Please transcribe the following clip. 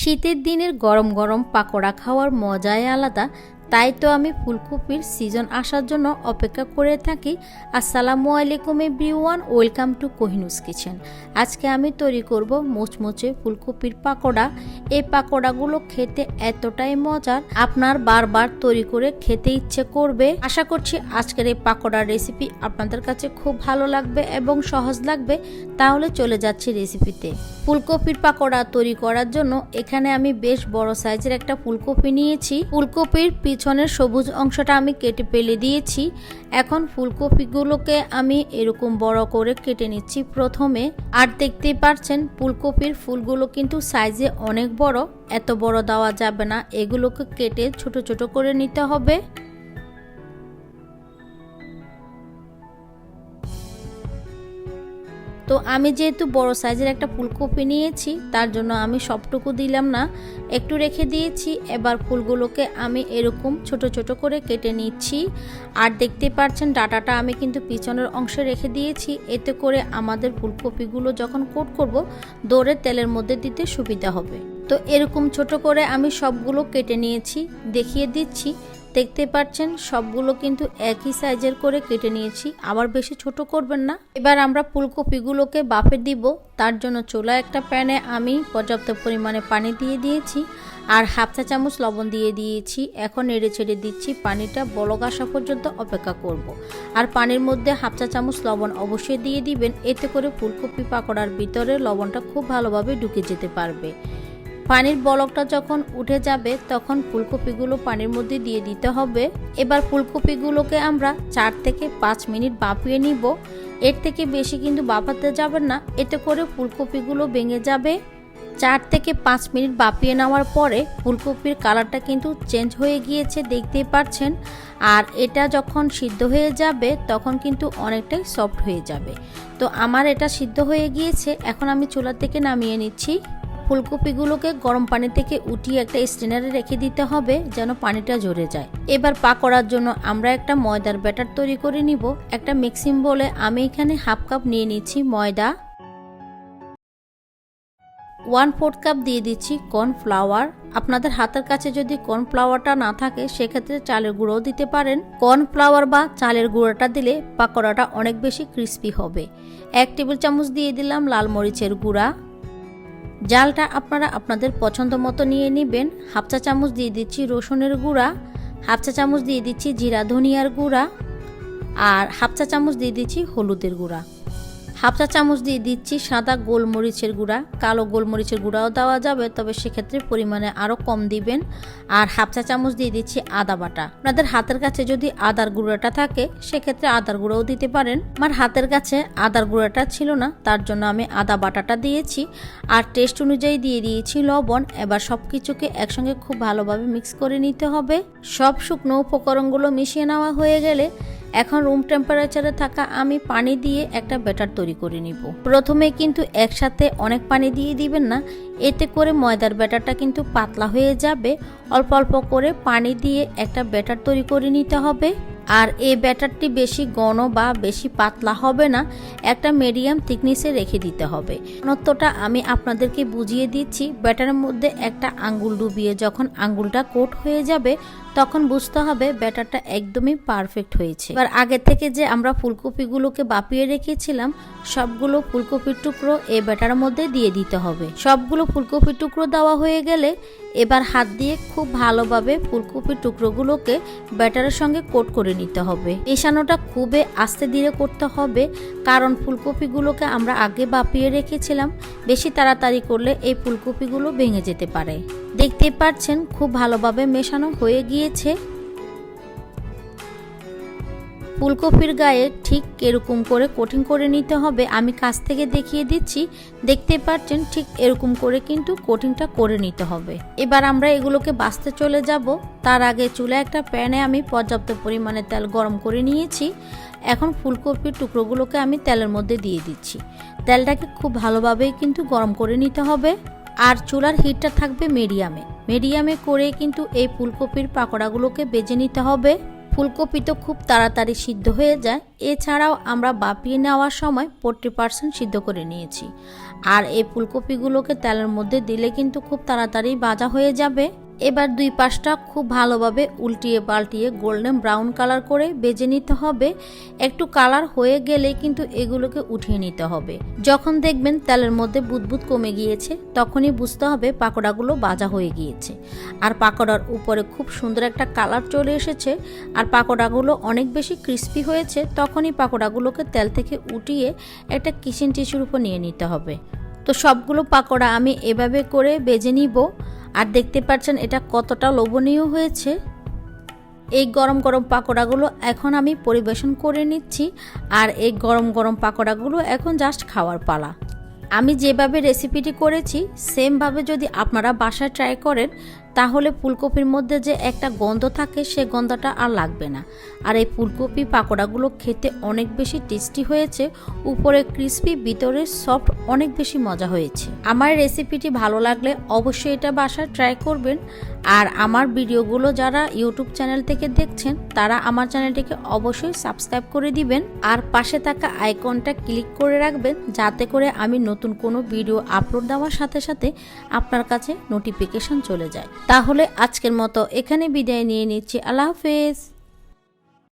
শীতের দিনের গরম গরম পাকোড়া খাওয়ার মজাই আলাদা। তাই তো আমি ফুলকপির সিজন আসার জন্য অপেক্ষা করে থাকি। আসসালামু আলাইকুম এভরিওয়ান, ওয়েলকাম টু কোহিনুস কিচেন। আজকে আমি তৈরি করব মুচমুচে ফুলকপির পাকোড়া। এই পাকোড়াগুলো খেতে এতটাই মজার, আপনার বারবার তৈরি করে খেতে ইচ্ছে করবে। আশা করছি আজকের এই পাকোড়ার রেসিপি আপনাদের কাছে খুব ভালো লাগবে এবং সহজ লাগবে। তাহলে চলে যাচ্ছি রেসিপিতে। ফুলকপির পাকোড়া তৈরি করার জন্য এখানে আমি বেশ বড় সাইজের একটা ফুলকপি নিয়েছি। ফুলকপির পিছনের সবুজ অংশটা আমি কেটে ফেলে দিয়েছি। এখন ফুলকপিগুলোকে আমি এরকম বড় করে কেটে নিচ্ছি প্রথমে। আর দেখতেই পাচ্ছেন ফুলকপির ফুলগুলো কিন্তু সাইজে অনেক বড়, এত বড় দেওয়া যাবে না, এগুলোকে কেটে ছোট ছোট করে নিতে হবে। তো আমি যেহেতু বড় সাইজের একটা ফুলকপি নিয়েছি, তার জন্য আমি সবটুকু দিলাম না, একটু রেখে দিয়েছি। এবার ফুলগুলোকে আমি এরকম ছোট ছোট করে কেটে নিচ্ছি। আর দেখতে পাচ্ছেন ডাটাটা আমি কিন্তু পিছনের অংশে রেখে দিয়েছি, এতে করে আমাদের ফুলকপিগুলো যখন কোট করব দৌড়ে তেলের মধ্যে দিতে সুবিধা হবে। তো এরকম ছোট করে আমি সবগুলো কেটে নিয়েছি, দেখিয়ে দিচ্ছি। দেখতে পাচ্ছেন সবগুলো কিন্তু একই সাইজের করে কেটে নিয়েছি, আবার বেশি ছোট করবেন না। এবার আমরা ফুলকপিগুলোকে বাফে দিব। তার জন্য চুলায় একটা প্যানে আমি পর্যাপ্ত পরিমাণে পানি দিয়ে দিয়েছি আর হাফ চা চামচ লবণ দিয়ে দিয়েছি। এখন নেড়ে ছেড়ে দিচ্ছি, পানিটা বলক আসা পর্যন্ত অপেক্ষা করব। আর পানির মধ্যে হাফ চা চামচ লবণ অবশ্যই দিয়ে দিবেন, এতে করে ফুলকপি পাকোড়ার ভিতরে লবণটা খুব ভালোভাবে ঢুকে যেতে পারবে। পানির বলকটা যখন উঠে যাবে তখন ফুলকপিগুলো পানির মধ্যে দিয়ে দিতে হবে। এবার ফুলকপিগুলোকে আমরা 4 থেকে 5 মিনিট ভাপিয়ে নিব। এর থেকে বেশি কিন্তু ভাপাতে যাবেন না, এতে করে ফুলকপিগুলো ভেঙে যাবে। 4 থেকে 5 মিনিট ভাপিয়ে নেওয়ার পরে ফুলকপির কালারটা কিন্তু চেঞ্জ হয়ে গিয়েছে, দেখতেই পাচ্ছেন। আর এটা যখন সিদ্ধ হয়ে যাবে তখন কিন্তু অনেকটাই সফট হয়ে যাবে। তো আমার এটা সিদ্ধ হয়ে গিয়েছে, এখন আমি চুলা থেকে নামিয়ে নিচ্ছি। ফুলকপিগুলোকে গরম পানি থেকে উঠিয়ে একটা স্ট্রেনারে রেখে দিতে হবে যেন পানিটা ঝরে যায়। এবার পাকোড়ার জন্য আমরা একটা ময়দার ব্যাটার তৈরি করে নিব। একটা মিক্সিং বোলে আমি এখানে হাফ কাপ নিয়ে নিচ্ছি ময়দা, 1/4 কাপ দিয়ে দিচ্ছি কর্নফ্লাওয়ার। আপনাদের হাতের কাছে যদি কর্নফ্লাওয়ারটা না থাকে সেক্ষেত্রে চালের গুঁড়োও দিতে পারেন। কর্নফ্লাওয়ার বা চালের গুঁড়োটা দিলে পাকোড়াটা অনেক বেশি ক্রিস্পি হবে। 1 টেবিল চামচ দিয়ে দিলাম লাল মরিচের গুঁড়া, জালটা আপনারা আপনাদের পছন্দ মতো নিয়ে নেবেন। হাফ চা চামচ দিয়ে দিচ্ছি রসুনের গুঁড়া, হাফ চা চামচ দিয়ে দিচ্ছি জিরা ধনিয়ার গুঁড়া, আর হাফ চা চামচ দিয়ে দিচ্ছি হলুদের গুঁড়া, হাফ চা চামচ দিয়ে দিচ্ছি সাদা গোলমরিচের গুঁড়া। কালো গোলমরিচের গুঁড়াও দেওয়া যাবে, তবে সেক্ষেত্রে পরিমাণে আরও কম দিবেন। আর হাফ চা চামচ দিয়ে দিচ্ছি আদা বাটা। আপনাদের হাতের কাছে যদি আদার গুঁড়াটা থাকে সেক্ষেত্রে আদার গুঁড়াও দিতে পারেন। আমার হাতের কাছে আদার গুঁড়াটা ছিল না, তার জন্য আমি আদা বাটাটা দিয়েছি। আর টেস্ট অনুযায়ী দিয়ে দিয়েছি লবণ। এবার সব কিছুকে একসঙ্গে খুব ভালোভাবে মিক্স করে নিতে হবে। সব শুকনো উপকরণগুলো মিশিয়ে নেওয়া হয়ে গেলে এখন রুম টেম্পারেচারে থাকা আমি পানি দিয়ে একটা ব্যাটার তৈরি করে নিব। প্রথমে কিন্তু একসাথে অনেক পানি দিয়ে দিবেন না, এতে করে ময়দার ব্যাটারটা কিন্তু পাতলা হয়ে যাবে। অল্প অল্প করে পানি দিয়ে একটা ব্যাটার তৈরি করে নিতে হবে। আর এই ব্যাটারটি বেশি ঘন বা বেশি পাতলা হবে না, একটা মিডিয়াম থিকনেসে রেখে দিতে হবে। ঘনত্বটা আমি আপনাদেরকে বুঝিয়ে দিচ্ছি। ব্যাটারের মধ্যে একটা আঙ্গুল ডুবিয়ে যখন আঙ্গুলটা কোট হয়ে যাবে তখন বুঝতে হবে ব্যাটারটা একদমই পারফেক্ট হয়েছে। এবার আগে থেকে যে আমরা ফুলকপিগুলোকে ভাপিয়ে রেখেছিলাম সবগুলো ফুলকপির টুকরো এই ব্যাটারের মধ্যে দিয়ে দিতে হবে। সবগুলো ফুলকপির টুকরো দেওয়া হয়ে গেলে এবার হাত দিয়ে খুব ভালোভাবে ফুলকপির টুকরোগুলোকে ব্যাটারের সঙ্গে কোট করে নিতে হবে। মেশানোটা খুবই আস্তে ধীরে করতে হবে, কারণ ফুলকপিগুলোকে আমরা আগে ভাপিয়ে রেখেছিলাম। বেশি তাড়াতাড়ি করলে এই ফুলকপিগুলো ভেঙে যেতে পারে। দেখতে পাচ্ছেন খুব ভালোভাবে মেশানো হয়ে গিয়েছে। ফুলকপির গায়ে ঠিক এরকম করে কোটিং করে নিতে হবে। আমি কাছ থেকে দেখিয়ে দিচ্ছি, দেখতে পাচ্ছেন ঠিক এরকম করে কিন্তু কোটিংটা করে নিতে হবে। এবার আমরা এগুলোকে ভাজতে চলে যাব। তার আগে চুলায় একটা প্যানে আমি পর্যাপ্ত পরিমাণে তেল গরম করে নিয়েছি। এখন ফুলকপির টুকরোগুলোকে আমি তেলের মধ্যে দিয়ে দিচ্ছি। তেলটাকে খুব ভালোভাবেই কিন্তু গরম করে নিতে হবে। আর চুলার হিটটা থাকবে মিডিয়ামে করে কিন্তু এই ফুলকপির পাকোড়াগুলোকে ভেজে নিতে হবে। ফুলকপি তো খুব তাড়াতাড়ি সিদ্ধ হয়ে যায়। এছাড়াও আমরা বাপিয়ে নেওয়ার সময় 40% সিদ্ধ করে নিয়েছি। আর এই ফুলকপিগুলোকে তেলের মধ্যে দিলে কিন্তু খুব তাড়াতাড়ি ভাজা হয়ে যাবে। এবার দুই পাশটা খুব ভালোভাবে উল্টিয়ে পাল্টিয়ে গোল্ডেন ব্রাউন কালার করে ভেজে নিতে হবে। একটু কালার হয়ে গেলে কিন্তু এগুলোকে উঠিয়ে নিতে হবে। যখন দেখবেন তেলের মধ্যে বুদবুদ কমে গিয়েছে তখনই বুঝতে হবে পাকোড়াগুলো ভাজা হয়ে গিয়েছে। আর পাকোড়ার উপরে খুব সুন্দর একটা কালার চলে এসেছে আর পাকোড়াগুলো অনেক বেশি ক্রিস্পি হয়েছে। তখনই পাকোড়াগুলোকে তেল থেকে উঠিয়ে একটা কিচেন টিস্যুর উপর নিয়ে নিতে হবে। তো সবগুলো পাকোড়া আমি এভাবে করে ভেজে নিব। আর দেখতে পাচ্ছেন এটা কতটা লোভনীয় হয়েছে। এই গরম গরম পাকোড়াগুলো এখন আমি পরিবেশন করে নিচ্ছি। আর এই গরম গরম পাকোড়াগুলো এখন জাস্ট খাওয়ার পালা। আমি যেভাবে রেসিপিটি করেছি সেমভাবে যদি আপনারা বাসায় ট্রাই করেন তাহলে ফুলকপির মধ্যে যে একটা গন্ধ থাকে সে গন্ধটা আর লাগবে না। আর এই ফুলকপি পাকোড়াগুলো খেতে অনেক বেশি টেস্টি হয়েছে, উপরে ক্রিস্পি ভিতরে সফট, অনেক বেশি মজা হয়েছে। আমার রেসিপিটি ভালো লাগলে অবশ্যই এটা বাসায় ট্রাই করবেন। আর আমার ভিডিওগুলো যারা ইউটিউব চ্যানেল থেকে দেখছেন তারা আমার চ্যানেলটিকে অবশ্যই সাবস্ক্রাইব করে দিবেন আর পাশে থাকা আইকনটা ক্লিক করে রাখবেন যাতে করে আমি নতুন কোনো ভিডিও আপলোড দেওয়ার সাথে সাথে আপনার কাছে নোটিফিকেশন চলে যায়। তাহলে আজকের মতো এখানে বিদায় নিয়ে নিচ্ছি। আল্লাহ হাফেজ।